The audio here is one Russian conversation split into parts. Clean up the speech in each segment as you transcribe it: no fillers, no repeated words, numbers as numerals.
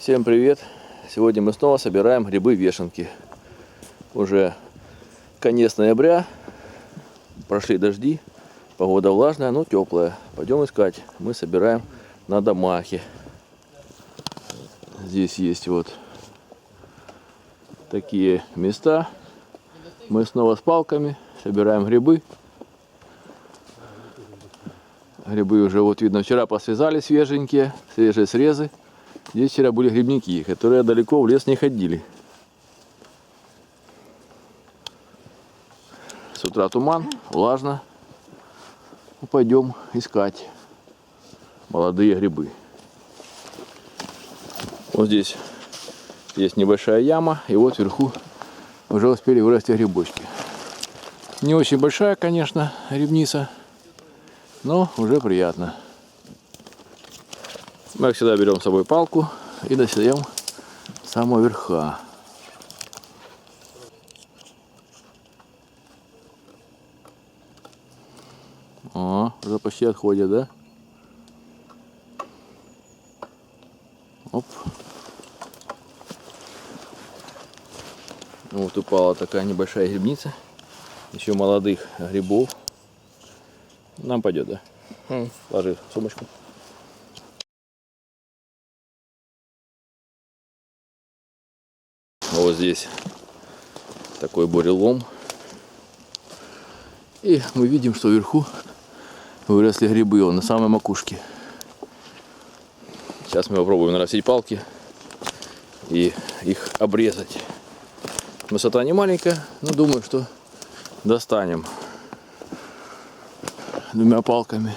Всем привет! Сегодня мы снова собираем грибы-вешенки. Уже конец ноября, прошли дожди, погода влажная, но теплая. Пойдем искать. Мы собираем на домахе. Здесь есть вот такие места. Мы снова с палками собираем грибы. Грибы уже вот видно, вчера посвязали свеженькие, свежие срезы. Здесь вчера были грибники, которые далеко в лес не ходили. С утра туман, влажно. Пойдем искать молодые грибы. Вот здесь есть небольшая яма, и вот вверху уже успели вырасти грибочки. Не очень большая, конечно, грибница, но уже приятно. Мы, как всегда, берем с собой палку и достаем с самого верха. О, уже почти отходит, да? Оп. Вот упала такая небольшая грибница. Еще молодых грибов. Нам пойдет, да? Ложи в сумочку. Вот здесь такой бурелом. И мы видим, что вверху выросли грибы, он на самой макушке. Сейчас мы попробуем нарастить палки и их обрезать. Высота не маленькая, но думаю, что достанем двумя палками.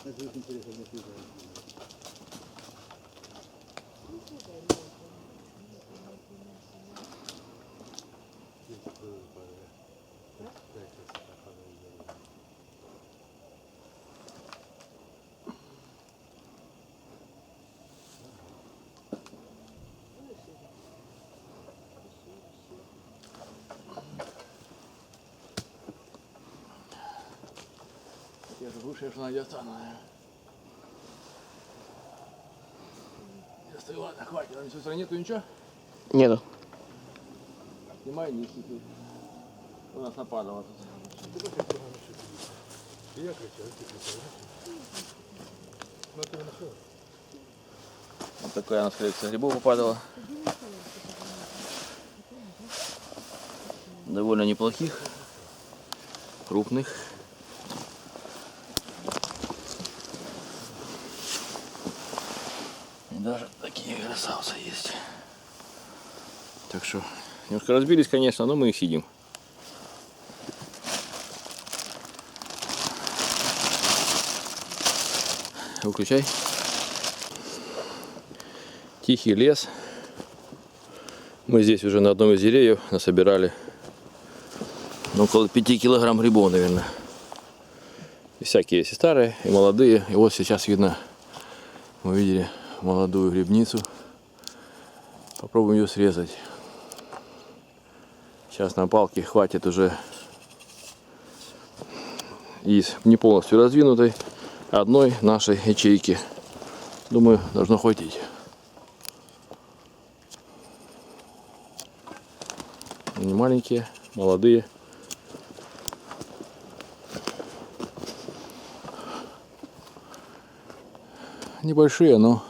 Это очень интересно, не слышал. Я же лучше, что найдется она. Если ладно, хватит, а все нету ничего? Нету. Снимай низкий тут. У нас нападало тут. Я кричал, ты кричал. Смотри, нашел. Вот такая у нас коллекция грибов попадала. Довольно неплохих, крупных. И даже такие красавцы есть. Так что немножко разбились, конечно, но мы их съедим. Выключай. Тихий лес. Мы здесь уже на одном из деревьев насобирали около 5 килограмм грибов, наверное. И всякие есть и старые, и молодые. И вот сейчас видно, мы видели молодую грибницу. Попробуем ее срезать. Сейчас на палке хватит уже из не полностью раздвинутой одной нашей ячейки. Думаю, должно хватить. Они маленькие, молодые. Небольшие, но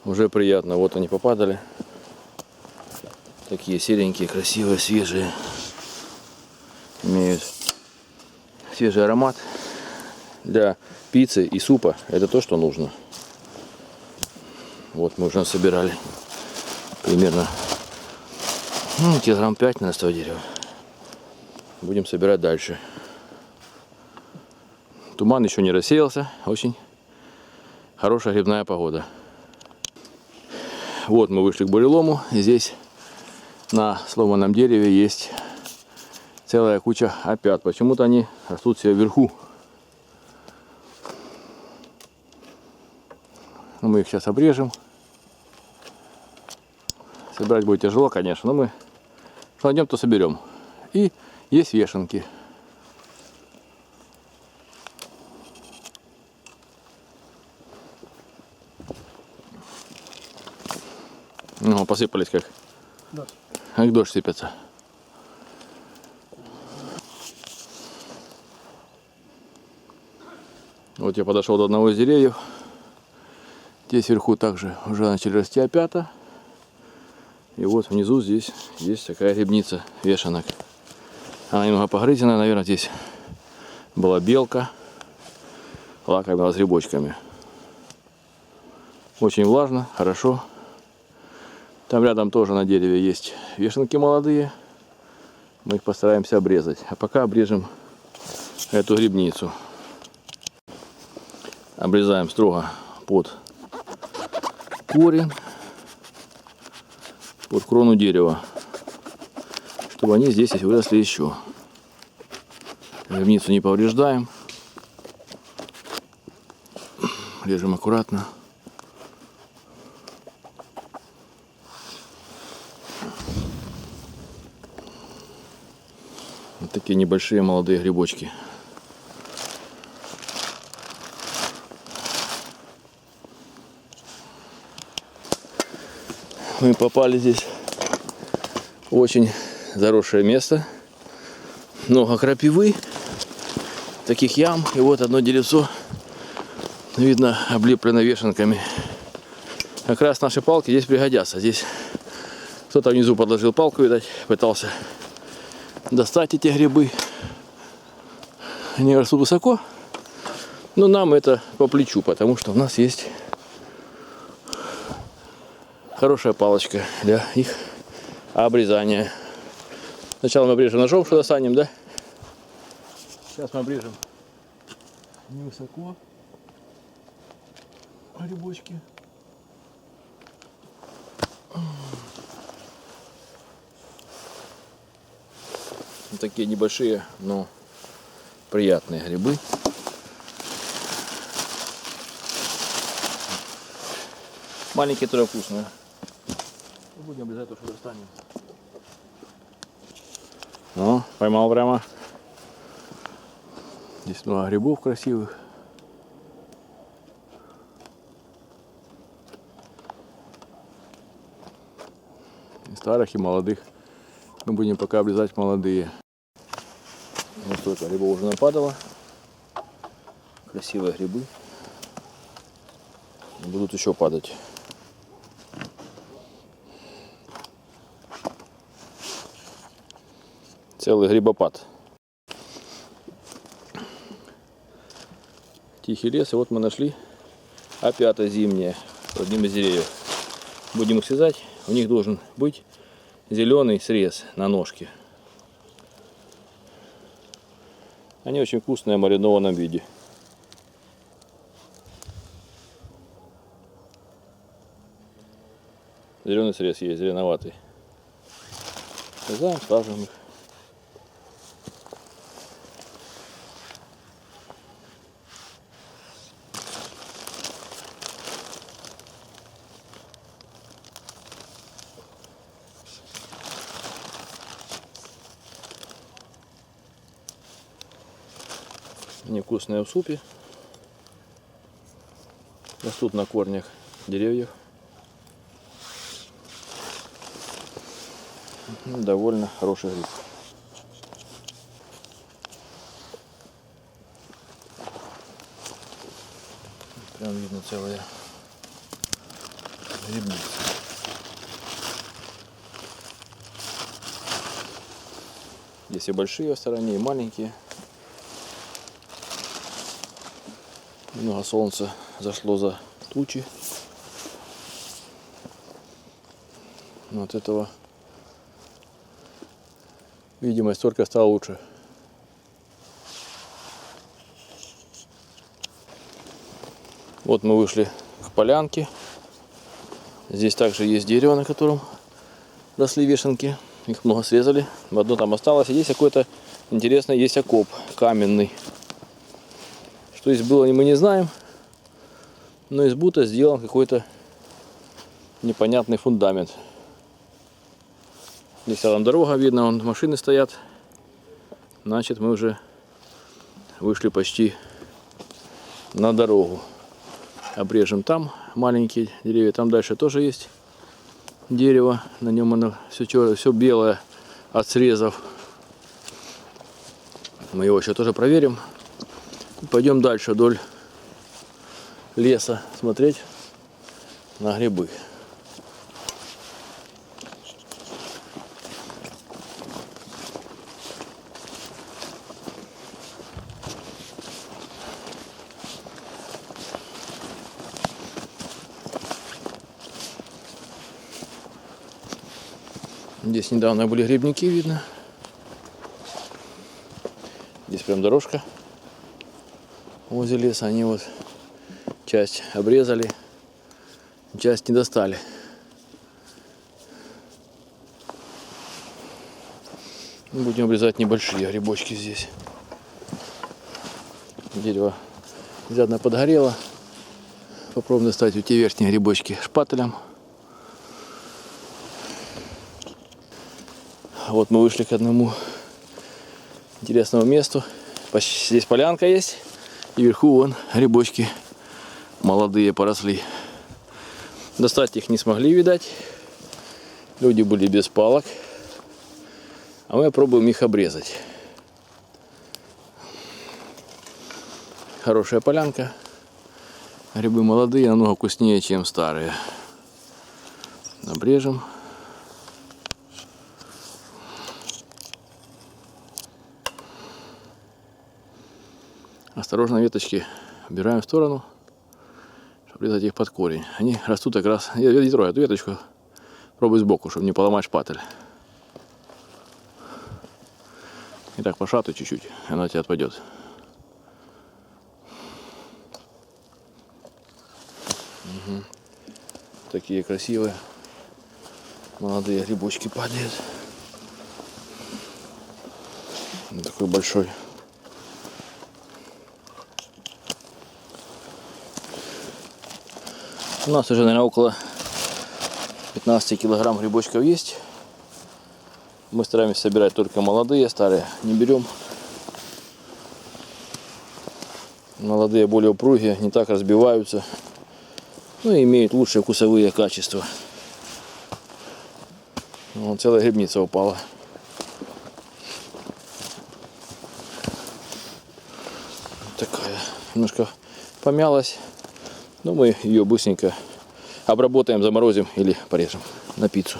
уже приятно. Вот они попадали. Такие серенькие, красивые, свежие. свежий аромат. Для пиццы и супа это то, что нужно. Вот мы уже собирали примерно килограмм 5 на 100 дерева. Будем собирать дальше. Туман еще не рассеялся. Очень хорошая грибная погода. Вот мы вышли к бурелому. Здесь на сломанном дереве есть целая куча опят. Почему-то они растут все вверху. Мы их сейчас обрежем. Собирать будет тяжело, конечно, но мы что найдем, то соберем. И есть вешенки. Ну, посыпались как. Да. Как дождь сыпется. Вот я подошел до одного из деревьев. Здесь вверху также уже начали расти опята. И вот внизу здесь есть такая грибница вешенок. Она немного погрызена, наверное, здесь была белка. Лакомилась с грибочками. Очень влажно, хорошо. Там рядом тоже на дереве есть вешенки молодые. Мы их постараемся обрезать. А пока обрежем эту грибницу. Обрезаем строго под корень, под крону дерева, чтобы они здесь выросли еще. Грибницу не повреждаем. Режем аккуратно. Вот такие небольшие молодые грибочки. Мы попали здесь в очень заросшее место. Много крапивы, таких ям. И вот одно деревцо, видно, облеплено вешенками. Как раз наши палки здесь пригодятся. Здесь кто-то внизу подложил палку, видать, пытался достать эти грибы. Они растут высоко, но нам это по плечу, потому что у нас есть хорошая палочка для их обрезания. Сначала мы обрежем ножом, что достанем, да? Сейчас мы обрежем невысоко грибочки. Вот такие небольшие, но приятные грибы. Маленькие тоже вкусные. Будем обрезать то, что достанем. Ну, поймал прямо. Здесь много грибов красивых. И старых, и молодых. Мы будем пока обрезать молодые. Вот столько грибов уже нападало. Красивые грибы. Будут еще падать. Целый грибопад. Тихий лес, и вот мы нашли опята зимние в одном из деревьев. Будем их связать. У них должен быть зеленый срез на ножке. Они очень вкусные в маринованном виде. Зеленый срез есть, зеленоватый. Связаем, сажем их. Они вкусные в супе. Растут на корнях деревьев. Довольно хороший гриб. Прям видно целая грибница. Есть и большие в стороне, и маленькие. Немного солнца зашло за тучи. Но от этого видимость только стала лучше. Вот мы вышли к полянке. Здесь также есть дерево, на котором росли вешенки. Их много срезали. Одно там осталось. И здесь какой-то интересный есть окоп каменный. Что здесь было, мы не знаем. Но из бута сделан какой-то непонятный фундамент. Здесь там дорога видно, вон машины стоят. Значит, мы уже вышли почти на дорогу. Обрежем там маленькие деревья. Там дальше тоже есть дерево. На нем оно все белое от срезов. Мы его еще тоже проверим. Пойдем дальше вдоль леса смотреть на грибы. Здесь недавно были грибники, видно. Здесь прям дорожка возле леса. Они вот часть обрезали, часть не достали. Будем обрезать небольшие грибочки здесь. Дерево изрядно подгорело. Попробуем достать эти верхние грибочки шпателем. Вот мы вышли к одному интересному месту. Здесь полянка есть. И вверху вон грибочки молодые поросли. Достать их не смогли, видать. Люди были без палок. А мы пробуем их обрезать. Хорошая полянка. Грибы молодые, намного вкуснее, чем старые. Обрежем. Осторожно веточки убираем в сторону, чтобы резать их под корень. Они растут как раз. Я не трогаю эту веточку. Пробую сбоку, чтобы не поломать шпатель. И так пошатывай чуть-чуть, и она у тебя отпадет. Угу. Такие красивые молодые грибочки падают. Такой большой. У нас уже, наверное, около 15 килограмм грибочков есть. Мы стараемся собирать только молодые, старые не берем. Молодые более упругие, не так разбиваются. Ну и имеют лучшие вкусовые качества. Вон целая грибница упала. Такая, немножко помялась. Но мы ее быстренько обработаем, заморозим или порежем на пиццу.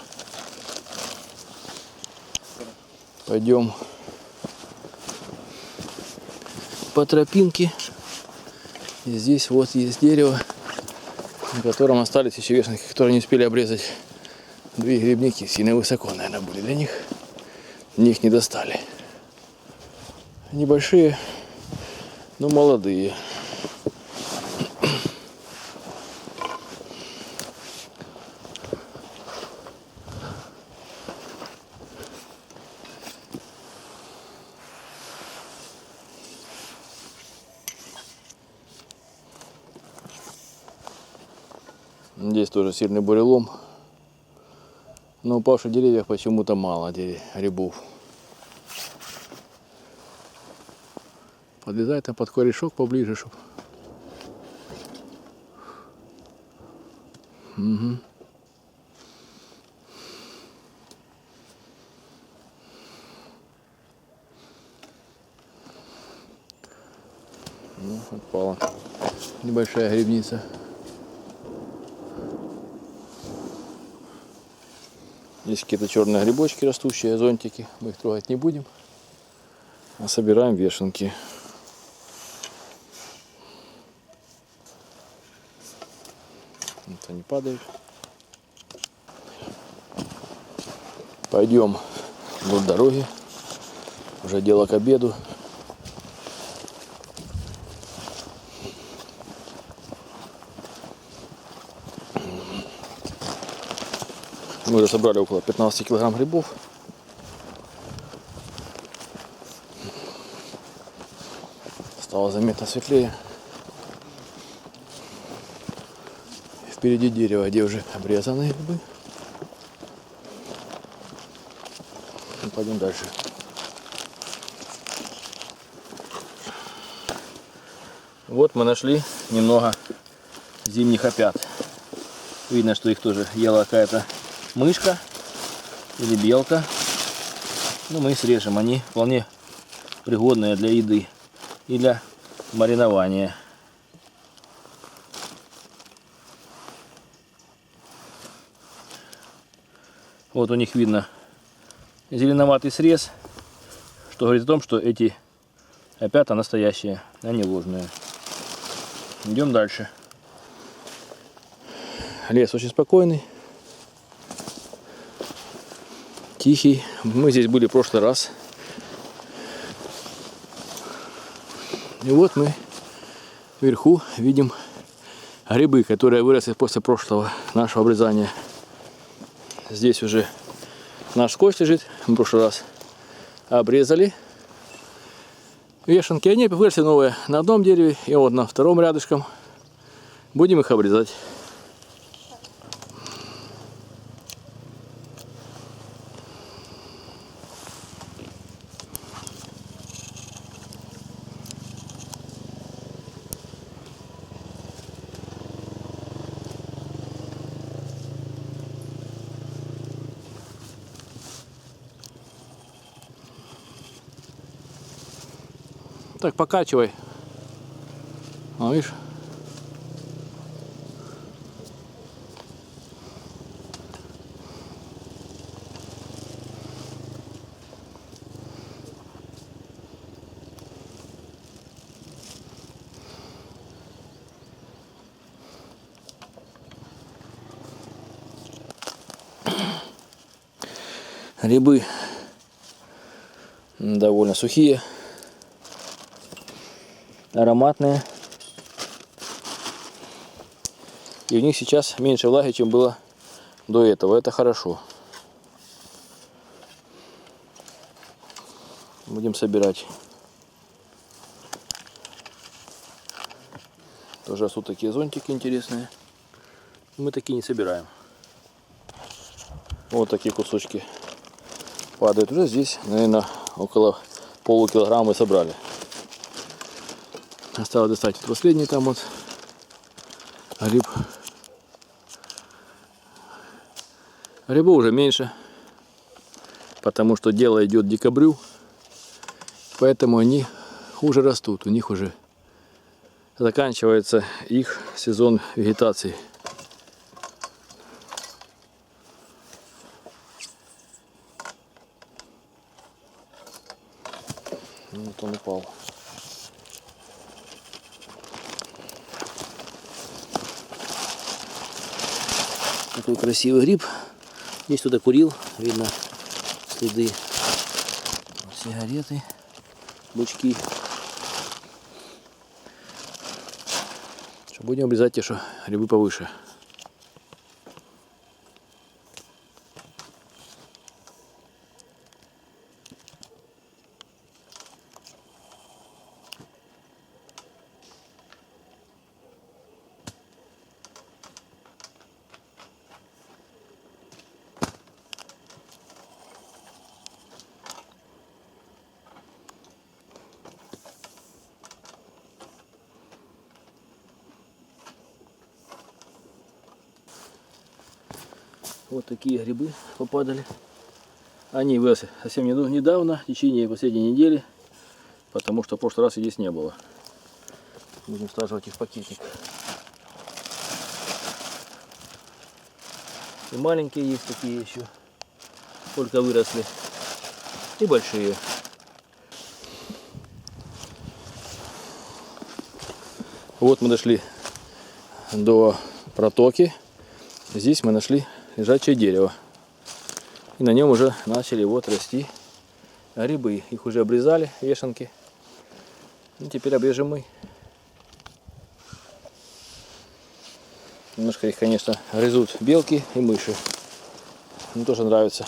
Пойдем по тропинке. И здесь вот есть дерево, на котором остались еще вешенки, которые не успели обрезать. Две грибники сильно высоко, наверное, были для них. Них не достали. Небольшие, но молодые. Здесь тоже сильный бурелом. Но упавших деревьев почему-то мало грибов. Подлезай там под корешок поближе, чтобы. Угу. Ну, отпала небольшая грибница. Здесь какие-то черные грибочки растущие, зонтики. Мы их трогать не будем. А собираем вешенки. Вот они падают. Пойдем вдоль дороги. Уже дело к обеду. Мы уже собрали около 15 килограмм грибов. Стало заметно светлее. Впереди дерево, где уже обрезанные грибы. И пойдем дальше. Вот мы нашли немного зимних опят. Видно, что их тоже ела какая-то мышка или белка. Ну, мы их срежем. Они вполне пригодные для еды и для маринования. Вот у них видно зеленоватый срез, что говорит о том, что эти опята настоящие, а не ложные. Идем дальше. Лес очень спокойный, тихий. Мы здесь были в прошлый раз. И вот мы вверху видим грибы, которые выросли после прошлого нашего обрезания. Здесь уже наш скотч лежит. Мы в прошлый раз обрезали вешенки. Они выросли новые на одном дереве и вот на втором рядышком. Будем их обрезать. Так, покачивай. А, видишь? Грибы довольно сухие, ароматные. И в них сейчас меньше влаги, чем было до этого. Это хорошо. Будем собирать. Тоже растут такие зонтики интересные. Мы такие не собираем. Вот такие кусочки падают. Уже здесь, наверное, около полукилограмма мы собрали. Осталось достать последний там вот гриб. Грибов уже меньше, потому что дело идет к декабрю, поэтому они хуже растут. У них уже заканчивается их сезон вегетации. Вот он упал. Такой красивый гриб. Здесь кто-то курил, видно следы сигареты, бычки. Будем обрезать те, что грибы повыше. Вот такие грибы попадали. Они выросли совсем недавно, в течение последней недели, потому что в прошлый раз их здесь не было. Будем всаживать их в пакетик. И маленькие есть такие еще, только выросли. И большие. Вот мы дошли до протоки. Здесь мы нашли лежачее дерево. И на нем уже начали вот расти грибы. Их уже обрезали, вешенки. Ну, теперь обрежем мы. Немножко их, конечно, грызут белки и мыши. Мне тоже нравится.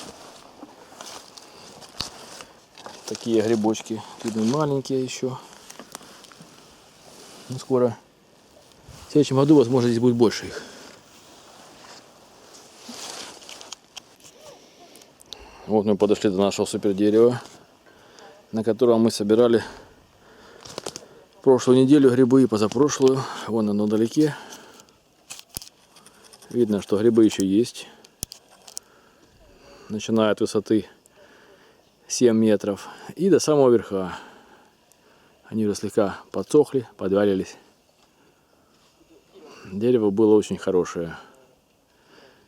Такие грибочки. Видно, маленькие еще. Ну, скоро. В следующем году, возможно, здесь будет больше их. Вот мы подошли до нашего супер дерева, на котором мы собирали прошлую неделю грибы и позапрошлую. Вон оно вдалеке. Видно, что грибы еще есть. Начиная от высоты 7 метров и до самого верха. Они уже слегка подсохли, подвалились. Дерево было очень хорошее.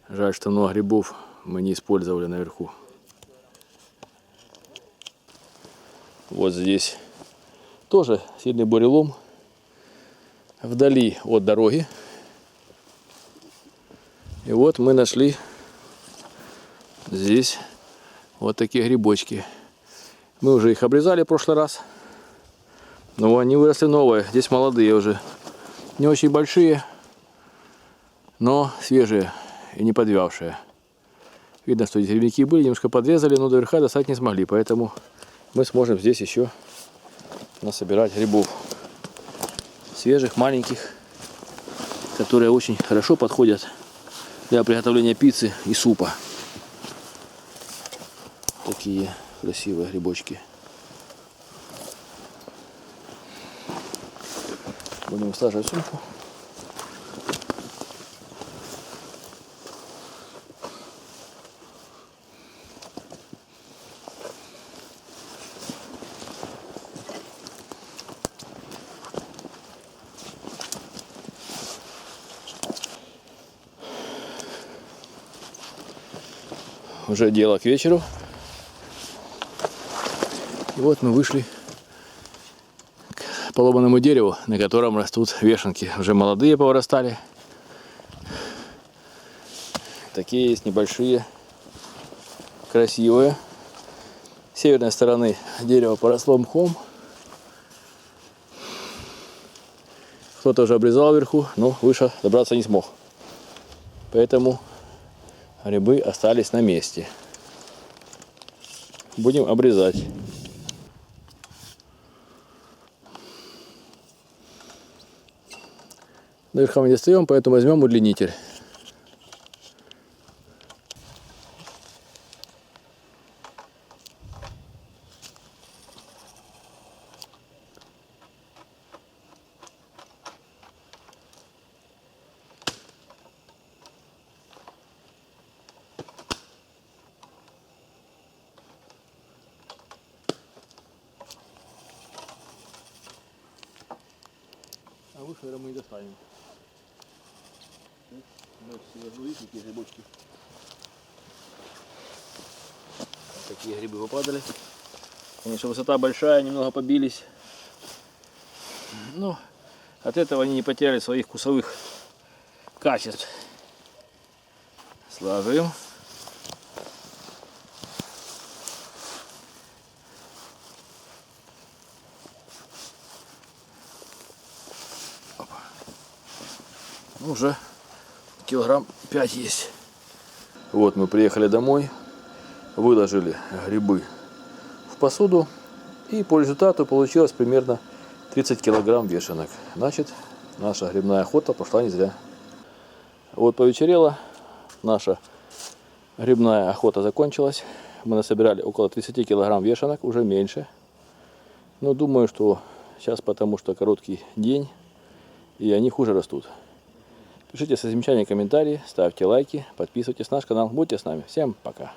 Жаль, что много грибов мы не использовали наверху. Вот здесь тоже сильный бурелом. Вдали от дороги. И вот мы нашли здесь вот такие грибочки. Мы уже их обрезали в прошлый раз. Но они выросли новые. Здесь молодые уже. Не очень большие, но свежие и не подвявшие. Видно, что эти грибники были, немножко подрезали, но до верха достать не смогли. Поэтому мы сможем здесь еще насобирать грибов. Свежих, маленьких, которые очень хорошо подходят для приготовления пиццы и супа. Такие красивые грибочки. Будем высаживать в сумку. Уже дело к вечеру. И вот мы вышли к поломанному дереву, на котором растут вешенки. Уже молодые повырастали. Такие есть небольшие, красивые. С северной стороны дерево поросло мхом. Кто-то уже обрезал вверху, но выше добраться не смог. Поэтому грибы остались на месте. Будем обрезать. Наверху мы не достаем, поэтому возьмем удлинитель. А выше, наверное, мы и достанем. Видите, какие грибочки. Такие грибы попадали. Конечно, высота большая, немного побились. Но от этого они не потеряли своих вкусовых качеств. Сложим. Ну, уже килограмм 5 есть. Вот мы приехали домой, выложили грибы в посуду, и по результату получилось примерно 30 килограмм вешенок. Значит, наша грибная охота пошла не зря. Вот повечерело, наша грибная охота закончилась. Мы насобирали около 30 килограмм вешенок, уже меньше. Но думаю, что сейчас, потому что короткий день, и они хуже растут. Пишите свои замечания, комментарии, ставьте лайки, подписывайтесь на наш канал. Будьте с нами. Всем пока.